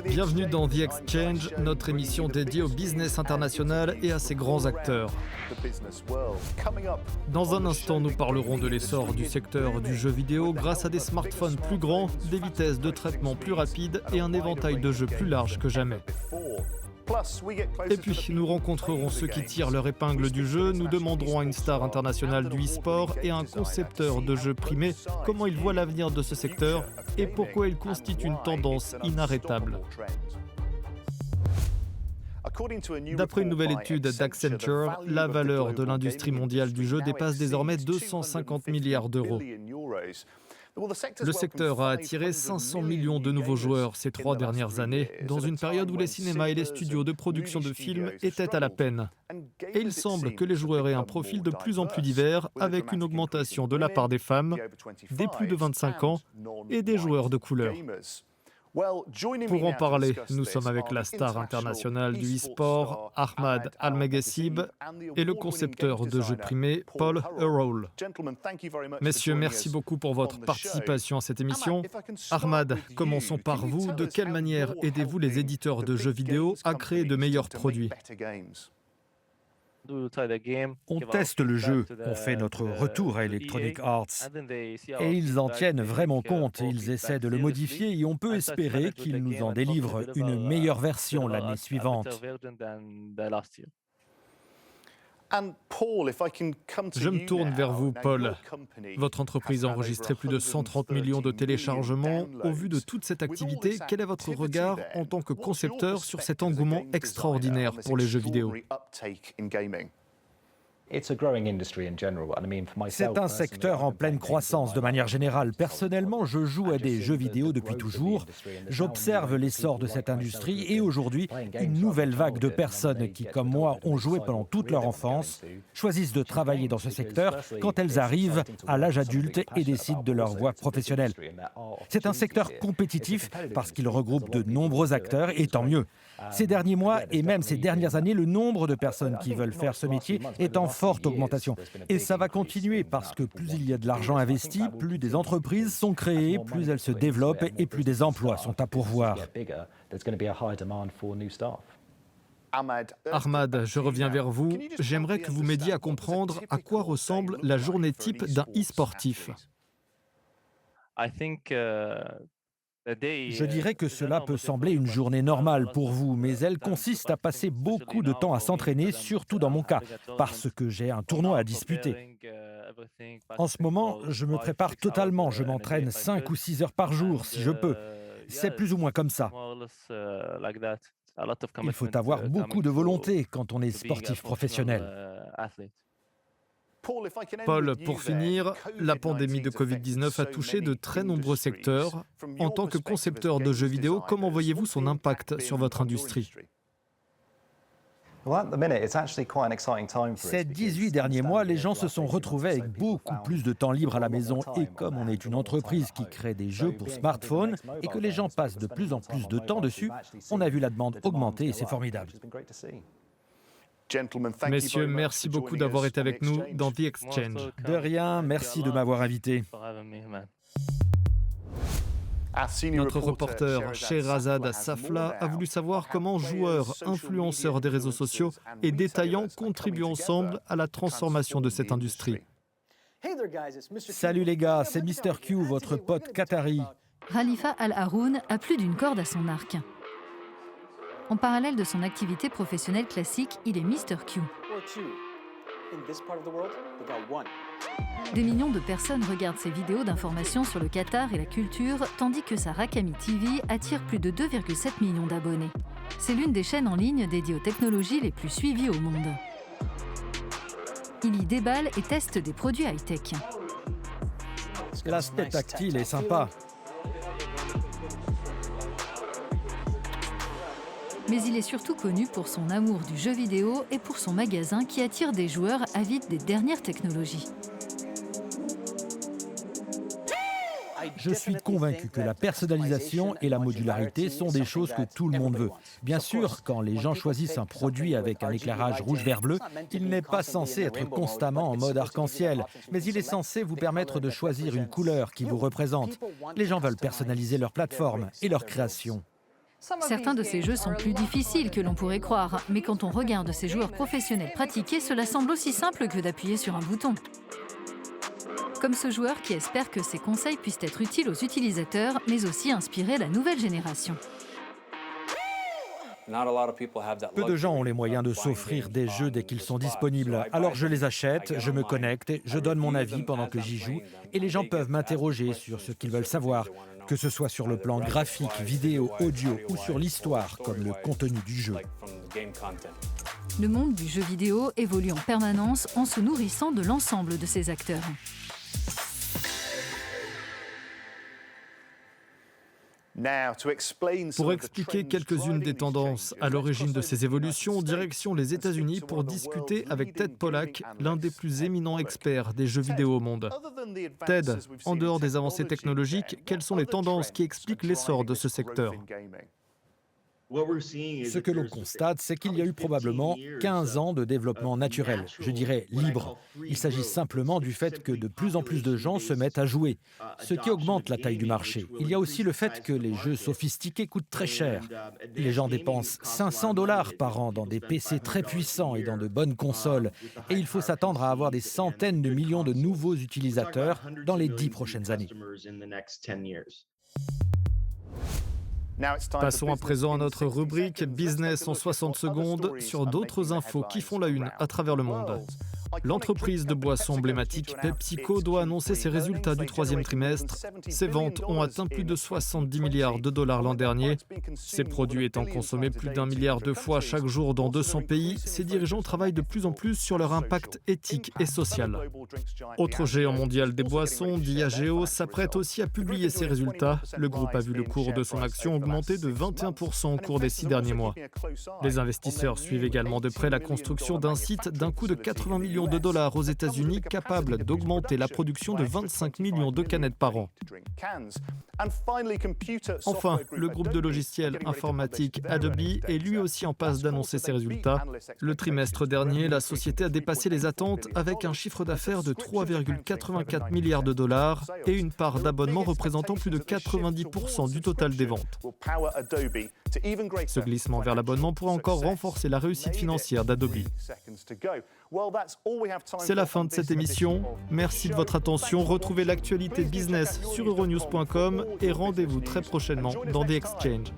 Bienvenue dans The Exchange, notre émission dédiée au business international et à ses grands acteurs. Dans un instant, nous parlerons de l'essor du secteur du jeu vidéo grâce à des smartphones plus grands, des vitesses de traitement plus rapides et un éventail de jeux plus large que jamais. Et puis, nous rencontrerons ceux qui tirent leur épingle du jeu, nous demanderons à une star internationale du e-sport et à un concepteur de jeux primés comment il voit l'avenir de ce secteur et pourquoi il constitue une tendance inarrêtable. D'après une nouvelle étude d'Accenture, la valeur de l'industrie mondiale du jeu dépasse désormais 250 milliards d'euros. Le secteur a attiré 500 millions de nouveaux joueurs ces 3 dernières années, dans une période où les cinémas et les studios de production de films étaient à la peine. Et il semble que les joueurs aient un profil de plus en plus divers, avec une augmentation de la part des femmes, des plus de 25 ans et des joueurs de couleur. Pour en parler, nous sommes avec la star internationale du e-sport, Ahmad Al-Meghessib, et le concepteur de jeux primés, Paul Hurrell. Messieurs, merci beaucoup pour votre participation à cette émission. Ahmad, commençons par vous. De quelle manière aidez-vous les éditeurs de jeux vidéo à créer de meilleurs produits ? On teste le jeu, on fait notre retour à Electronic Arts. Et ils en tiennent vraiment compte, ils essaient de le modifier et on peut espérer qu'ils nous en délivrent une meilleure version l'année suivante. Je me tourne vers vous, Paul. Votre entreprise a enregistré plus de 130 millions de téléchargements. Au vu de toute cette activité, quel est votre regard en tant que concepteur sur cet engouement extraordinaire pour les jeux vidéo ? C'est un secteur en pleine croissance de manière générale. Personnellement, je joue à des jeux vidéo depuis toujours. J'observe l'essor de cette industrie et aujourd'hui, une nouvelle vague de personnes qui, comme moi, ont joué pendant toute leur enfance, choisissent de travailler dans ce secteur quand elles arrivent à l'âge adulte et décident de leur voie professionnelle. C'est un secteur compétitif parce qu'il regroupe de nombreux acteurs et tant mieux. Ces derniers mois et même ces dernières années, le nombre de personnes qui veulent faire ce métier est en forte augmentation. Et ça va continuer parce que plus il y a de l'argent investi, plus des entreprises sont créées, plus elles se développent et plus des emplois sont à pourvoir. Ahmad, je reviens vers vous. J'aimerais que vous m'aidiez à comprendre à quoi ressemble la journée type d'un e-sportif. Je dirais que cela peut sembler une journée normale pour vous, mais elle consiste à passer beaucoup de temps à s'entraîner, surtout dans mon cas, parce que j'ai un tournoi à disputer. En ce moment, je me prépare totalement, je m'entraîne 5 ou 6 heures par jour si je peux. C'est plus ou moins comme ça. Il faut avoir beaucoup de volonté quand on est sportif professionnel. Paul, pour finir, la pandémie de Covid-19 a touché de très nombreux secteurs. En tant que concepteur de jeux vidéo, comment voyez-vous son impact sur votre industrie ? Ces 18 derniers mois, les gens se sont retrouvés avec beaucoup plus de temps libre à la maison. Et comme on est une entreprise qui crée des jeux pour smartphones et que les gens passent de plus en plus de temps dessus, on a vu la demande augmenter et c'est formidable. Messieurs, merci beaucoup d'avoir été avec nous dans The Exchange. De rien, merci de m'avoir invité. Notre reporter Sherazade Safla a voulu savoir comment joueurs, influenceurs des réseaux sociaux et détaillants contribuent ensemble à la transformation de cette industrie. Salut les gars, c'est Mr. Q, votre pote qatari. Khalifa Al-Haroun a plus d'une corde à son arc. En parallèle de son activité professionnelle classique, il est Mr. Q. Des millions de personnes regardent ses vidéos d'information sur le Qatar et la culture, tandis que sa Rakami TV attire plus de 2,7 millions d'abonnés. C'est l'une des chaînes en ligne dédiées aux technologies les plus suivies au monde. Il y déballe et teste des produits high-tech. L'aspect tactile est sympa. Mais il est surtout connu pour son amour du jeu vidéo et pour son magasin qui attire des joueurs avides des dernières technologies. Je suis convaincu que la personnalisation et la modularité sont des choses que tout le monde veut. Bien sûr, quand les gens choisissent un produit avec un éclairage rouge-vert-bleu, il n'est pas censé être constamment en mode arc-en-ciel, mais il est censé vous permettre de choisir une couleur qui vous représente. Les gens veulent personnaliser leur plateforme et leur création. Certains de ces jeux sont plus difficiles que l'on pourrait croire, mais quand on regarde ces joueurs professionnels pratiquer, cela semble aussi simple que d'appuyer sur un bouton. Comme ce joueur qui espère que ses conseils puissent être utiles aux utilisateurs, mais aussi inspirer la nouvelle génération. Peu de gens ont les moyens de s'offrir des jeux dès qu'ils sont disponibles. Alors je les achète, je me connecte, je donne mon avis pendant que j'y joue et les gens peuvent m'interroger sur ce qu'ils veulent savoir, que ce soit sur le plan graphique, vidéo, audio ou sur l'histoire, comme le contenu du jeu. Le monde du jeu vidéo évolue en permanence en se nourrissant de l'ensemble de ses acteurs. Pour expliquer quelques-unes des tendances à l'origine de ces évolutions, direction les États-Unis pour discuter avec Ted Pollack, l'un des plus éminents experts des jeux vidéo au monde. Ted, en dehors des avancées technologiques, quelles sont les tendances qui expliquent l'essor de ce secteur ? Ce que l'on constate, c'est qu'il y a eu probablement 15 ans de développement naturel, je dirais libre. Il s'agit simplement du fait que de plus en plus de gens se mettent à jouer, ce qui augmente la taille du marché. Il y a aussi le fait que les jeux sophistiqués coûtent très cher. Les gens dépensent $500 par an dans des PC très puissants et dans de bonnes consoles. Et il faut s'attendre à avoir des centaines de millions de nouveaux utilisateurs dans les 10 prochaines années. Passons à présent à notre rubrique Business en 60 secondes sur d'autres infos qui font la une à travers le monde. L'entreprise de boissons emblématique PepsiCo doit annoncer ses résultats du troisième trimestre. Ses ventes ont atteint plus de 70 milliards de dollars l'an dernier. Ces produits étant consommés plus d'1 milliard de fois chaque jour dans 200 pays, ses dirigeants travaillent de plus en plus sur leur impact éthique et social. Autre géant mondial des boissons, Diageo, s'apprête aussi à publier ses résultats. Le groupe a vu le cours de son action augmenter de 21% au cours des 6 derniers mois. Les investisseurs suivent également de près la construction d'un site d'un coût de 80 millions de dollars aux États-Unis, capable d'augmenter la production de 25 millions de canettes par an. Enfin, le groupe de logiciels informatiques Adobe est lui aussi en passe d'annoncer ses résultats. Le trimestre dernier, la société a dépassé les attentes avec un chiffre d'affaires de 3,84 milliards de dollars et une part d'abonnements représentant plus de 90% du total des ventes. Ce glissement vers l'abonnement pourrait encore renforcer la réussite financière d'Adobe. C'est la fin de cette émission. Merci de votre attention. Retrouvez l'actualité business sur euronews.com et rendez-vous très prochainement dans The Exchange.